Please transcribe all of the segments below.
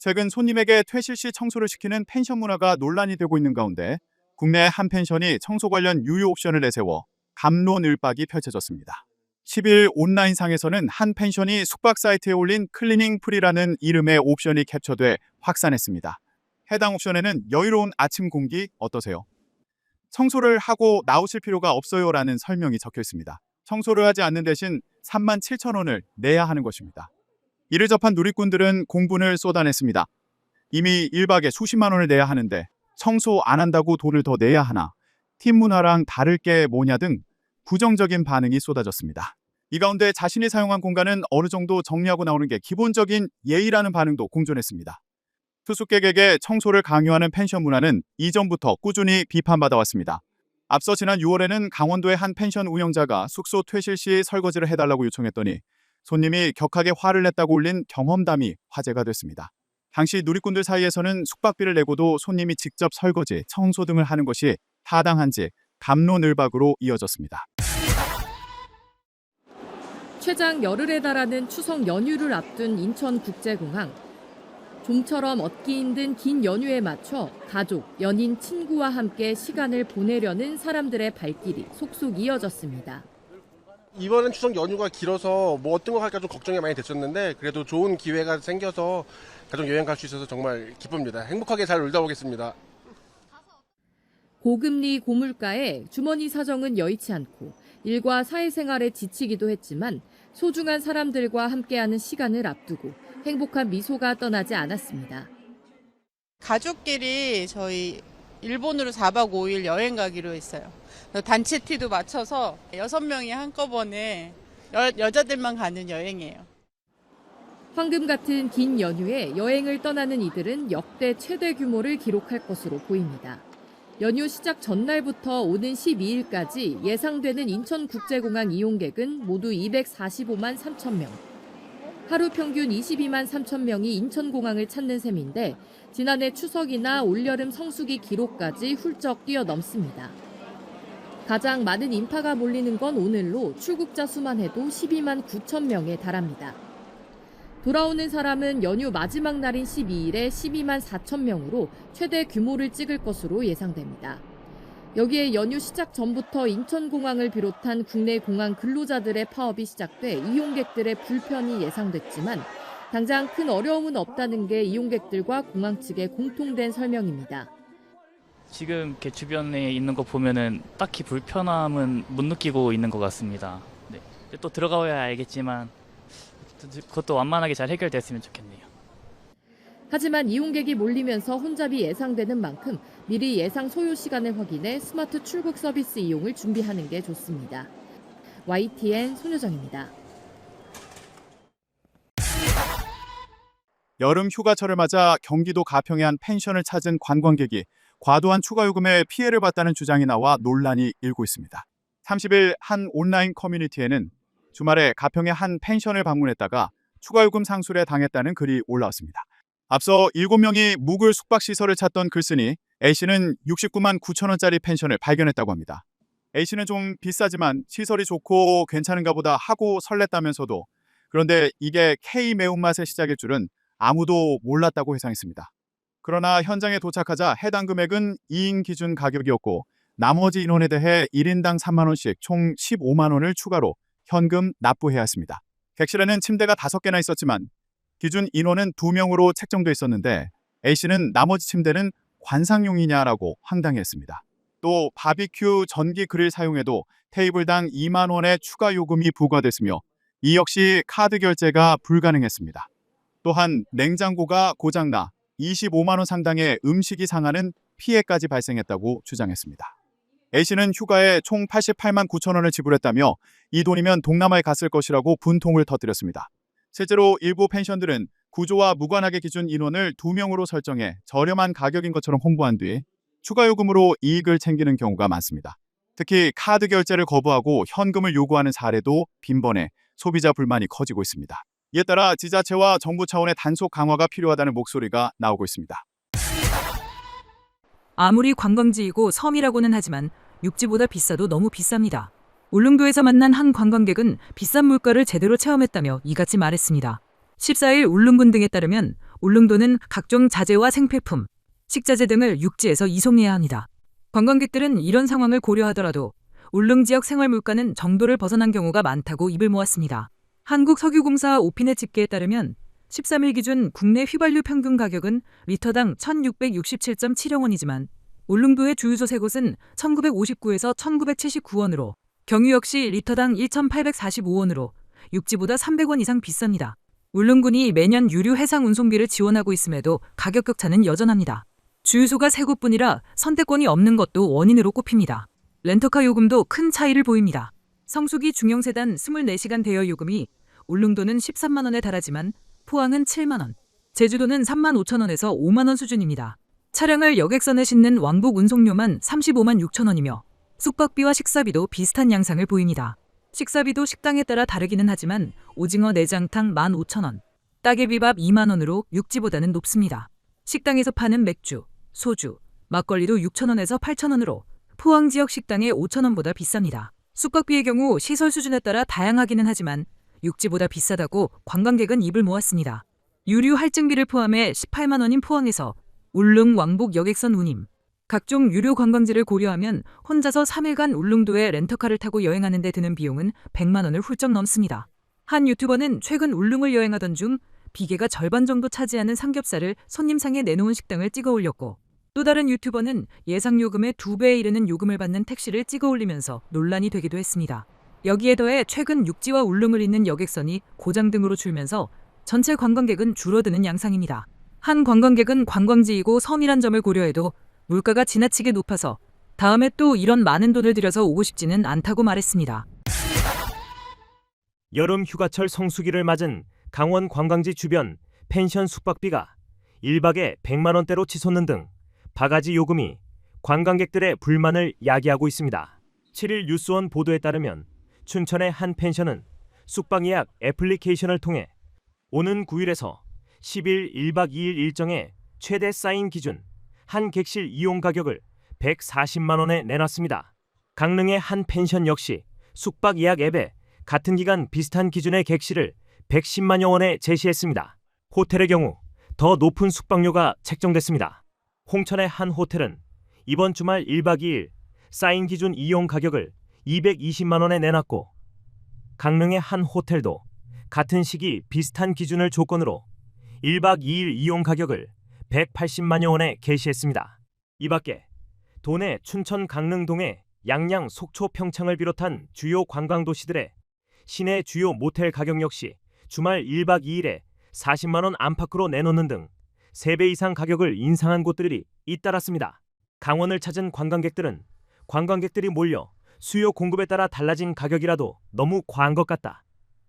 최근 손님에게 퇴실 시 청소를 시키는 펜션 문화가 논란이 되고 있는 가운데 국내 한 펜션이 청소 관련 유료 옵션을 내세워 갑론을박이 펼쳐졌습니다. 10일 온라인상에서는 한 펜션이 숙박 사이트에 올린 클리닝 프리라는 이름의 옵션이 캡처돼 확산했습니다. 해당 옵션에는 여유로운 아침 공기 어떠세요? 청소를 하고 나오실 필요가 없어요라는 설명이 적혀 있습니다. 청소를 하지 않는 대신 37,000원을 내야 하는 것입니다. 이를 접한 누리꾼들은 공분을 쏟아냈습니다. 이미 1박에 수십만 원을 내야 하는데 청소 안 한다고 돈을 더 내야 하나? 팀 문화랑 다를 게 뭐냐 등 부정적인 반응이 쏟아졌습니다. 이 가운데 자신이 사용한 공간은 어느 정도 정리하고 나오는 게 기본적인 예의라는 반응도 공존했습니다. 투숙객에게 청소를 강요하는 펜션 문화는 이전부터 꾸준히 비판받아왔습니다. 앞서 지난 6월에는 강원도의 한 펜션 운영자가 숙소 퇴실 시 설거지를 해달라고 요청했더니 손님이 격하게 화를 냈다고 올린 경험담이 화제가 됐습니다. 당시 누리꾼들 사이에서는 숙박비를 내고도 손님이 직접 설거지, 청소 등을 하는 것이 타당한지 갑론을박으로 이어졌습니다. 최장 열흘에 달하는 추석 연휴를 앞둔 인천국제공항. 좀처럼 얻기 힘든 긴 연휴에 맞춰 가족, 연인, 친구와 함께 시간을 보내려는 사람들의 발길이 속속 이어졌습니다. 이번엔 추석 연휴가 길어서 뭐 어떤 거 할까 좀 걱정이 많이 됐었는데 그래도 좋은 기회가 생겨서 가족 여행 갈 수 있어서 정말 기쁩니다. 행복하게 잘 놀다 오겠습니다. 고금리 고물가에 주머니 사정은 여의치 않고 일과 사회생활에 지치기도 했지만 소중한 사람들과 함께하는 시간을 앞두고 행복한 미소가 떠나지 않았습니다. 가족끼리 저희 일본으로 4박 5일 여행 가기로 했어요. 단체 티도 맞춰서 6명이 한꺼번에 여자들만 가는 여행이에요. 황금 같은 긴 연휴에 여행을 떠나는 이들은 역대 최대 규모를 기록할 것으로 보입니다. 연휴 시작 전날부터 오는 12일까지 예상되는 인천국제공항 이용객은 모두 245만 3천 명. 하루 평균 22만 3천 명이 인천공항을 찾는 셈인데 지난해 추석이나 올여름 성수기 기록까지 훌쩍 뛰어넘습니다. 가장 많은 인파가 몰리는 건 오늘로 출국자 수만 해도 12만 9천 명에 달합니다. 돌아오는 사람은 연휴 마지막 날인 12일에 12만 4천 명으로 최대 규모를 찍을 것으로 예상됩니다. 여기에 연휴 시작 전부터 인천공항을 비롯한 국내 공항 근로자들의 파업이 시작돼 이용객들의 불편이 예상됐지만 당장 큰 어려움은 없다는 게 이용객들과 공항 측의 공통된 설명입니다. 지금 이렇게 주변에 있는 거 보면은 딱히 불편함은 못 느끼고 있는 것 같습니다. 네. 또 들어가야 알겠지만 그것도 완만하게 잘 해결됐으면 좋겠네요. 하지만 이용객이 몰리면서 혼잡이 예상되는 만큼 미리 예상 소요 시간을 확인해 스마트 출국 서비스 이용을 준비하는 게 좋습니다. YTN 손효정입니다. 여름 휴가철을 맞아 경기도 가평의 한 펜션을 찾은 관광객이 과도한 추가 요금에 피해를 봤다는 주장이 나와 논란이 일고 있습니다. 30일 한 온라인 커뮤니티에는 주말에 가평의 한 펜션을 방문했다가 추가 요금 상술에 당했다는 글이 올라왔습니다. 앞서 7명이 묵을 숙박시설을 찾던 글쓴이 A씨는 69만 9천 원짜리 펜션을 발견했다고 합니다. A씨는 좀 비싸지만 시설이 좋고 괜찮은가 보다 하고 설렜다면서도 그런데 이게 K 매운맛의 시작일 줄은 아무도 몰랐다고 회상했습니다. 그러나 현장에 도착하자 해당 금액은 2인 기준 가격이었고 나머지 인원에 대해 1인당 3만 원씩 총 15만 원을 추가로 현금 납부해야 했습니다. 객실에는 침대가 5개나 있었지만 기준 인원은 2명으로 책정돼 있었는데 A씨는 나머지 침대는 관상용이냐라고 황당해했습니다. 또 바비큐 전기 그릴 사용에도 테이블당 2만 원의 추가 요금이 부과됐으며 이 역시 카드 결제가 불가능했습니다. 또한 냉장고가 고장나 25만 원 상당의 음식이 상하는 피해까지 발생했다고 주장했습니다. A씨는 휴가에 총 88만 9천 원을 지불했다며 이 돈이면 동남아에 갔을 것이라고 분통을 터뜨렸습니다. 실제로 일부 펜션들은 구조와 무관하게 기준 인원을 2명으로 설정해 저렴한 가격인 것처럼 홍보한 뒤 추가 요금으로 이익을 챙기는 경우가 많습니다. 특히 카드 결제를 거부하고 현금을 요구하는 사례도 빈번해 소비자 불만이 커지고 있습니다. 이에 따라 지자체와 정부 차원의 단속 강화가 필요하다는 목소리가 나오고 있습니다. 아무리 관광지이고 섬이라고는 하지만 육지보다 비싸도 너무 비쌉니다. 울릉도에서 만난 한 관광객은 비싼 물가를 제대로 체험했다며 이같이 말했습니다. 14일 울릉군 등에 따르면 울릉도는 각종 자재와 생필품, 식자재 등을 육지에서 이송해야 합니다. 관광객들은 이런 상황을 고려하더라도 울릉 지역 생활 물가는 정도를 벗어난 경우가 많다고 입을 모았습니다. 한국석유공사 오피넷 집계에 따르면 13일 기준 국내 휘발유 평균 가격은 리터당 1,667.7영원이지만 울릉도의 주유소 3곳은 1,959에서 1,979원으로 경유 역시 리터당 1,845원으로 육지보다 300원 이상 비쌉니다. 울릉군이 매년 유류 해상 운송비를 지원하고 있음에도 가격 격차는 여전합니다. 주유소가 3곳뿐이라 선택권이 없는 것도 원인으로 꼽힙니다. 렌터카 요금도 큰 차이를 보입니다. 성수기 중형세단 24시간 대여 요금이 울릉도는 13만 원에 달하지만 포항은 7만 원, 제주도는 3만 5천 원에서 5만 원 수준입니다. 차량을 여객선에 싣는 왕복 운송료만 35만 6천 원이며 숙박비와 식사비도 비슷한 양상을 보입니다. 식사비도 식당에 따라 다르기는 하지만 오징어 내장탕 15,000원, 따개비밥 2만 원으로 육지보다는 높습니다. 식당에서 파는 맥주, 소주, 막걸리도 6,000원에서 8,000원으로 포항 지역 식당의 5,000원보다 비쌉니다. 숙박비의 경우 시설 수준에 따라 다양하기는 하지만 육지보다 비싸다고 관광객은 입을 모았습니다. 유류 할증비를 포함해 18만 원인 포항에서 울릉 왕복 여객선 운임, 각종 유료 관광지를 고려하면 혼자서 3일간 울릉도에 렌터카를 타고 여행하는 데 드는 비용은 100만 원을 훌쩍 넘습니다. 한 유튜버는 최근 울릉을 여행하던 중 비계가 절반 정도 차지하는 삼겹살을 손님상에 내놓은 식당을 찍어 올렸고, 또 다른 유튜버는 예상 요금의 2배에 이르는 요금을 받는 택시를 찍어 올리면서 논란이 되기도 했습니다. 여기에 더해 최근 육지와 울릉을 잇는 여객선이 고장 등으로 줄면서 전체 관광객은 줄어드는 양상입니다. 한 관광객은 관광지이고 섬이란 점을 고려해도 물가가 지나치게 높아서 다음에 또 이런 많은 돈을 들여서 오고 싶지는 않다고 말했습니다. 여름 휴가철 성수기를 맞은 강원 관광지 주변 펜션 숙박비가 1박에 100만 원대로 치솟는 등 바가지 요금이 관광객들의 불만을 야기하고 있습니다. 7일 뉴스원 보도에 따르면 춘천의 한 펜션은 숙박 예약 애플리케이션을 통해 오는 9일에서 10일 1박 2일 일정의 최대 사인 기준 한 객실 이용 가격을 140만 원에 내놨습니다. 강릉의 한 펜션 역시 숙박 예약 앱에 같은 기간 비슷한 기준의 객실을 110만여 원에 제시했습니다. 호텔의 경우 더 높은 숙박료가 책정됐습니다. 홍천의 한 호텔은 이번 주말 1박 2일 사인 기준 이용 가격을 220만 원에 내놨고, 강릉의 한 호텔도 같은 시기 비슷한 기준을 조건으로 1박 2일 이용 가격을 180만여 원에 게시했습니다. 이 밖에 도내 춘천 강릉동의 양양, 속초, 평창을 비롯한 주요 관광도시들의 시내 주요 모텔 가격 역시 주말 1박 2일에 40만 원 안팎으로 내놓는 등 3배 이상 가격을 인상한 곳들이 잇따랐습니다. 강원을 찾은 관광객들은 관광객들이 몰려 수요 공급에 따라 달라진 가격이라도 너무 과한 것 같다.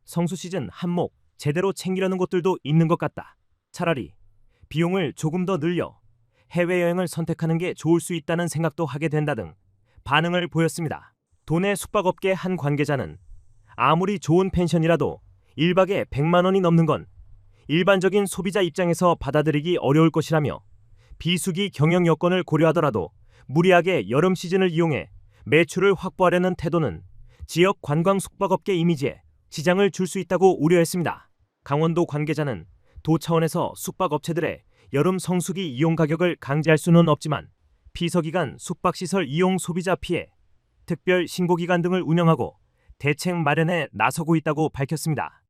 성수 시즌 한몫 제대로 챙기려는 곳들도 있는 것 같다. 차라리 비용을 조금 더 늘려 해외여행을 선택하는 게 좋을 수 있다는 생각도 하게 된다 등 반응을 보였습니다. 도내 숙박업계 한 관계자는 아무리 좋은 펜션이라도 1박에 100만 원이 넘는 건 일반적인 소비자 입장에서 받아들이기 어려울 것이라며 비수기 경영 여건을 고려하더라도 무리하게 여름 시즌을 이용해 매출을 확보하려는 태도는 지역 관광 숙박업계 이미지에 지장을 줄 수 있다고 우려했습니다. 강원도 관계자는 도 차원에서 숙박업체들의 여름 성수기 이용 가격을 강제할 수는 없지만 피서기간 숙박시설 이용 소비자 피해, 특별 신고기간 등을 운영하고 대책 마련에 나서고 있다고 밝혔습니다.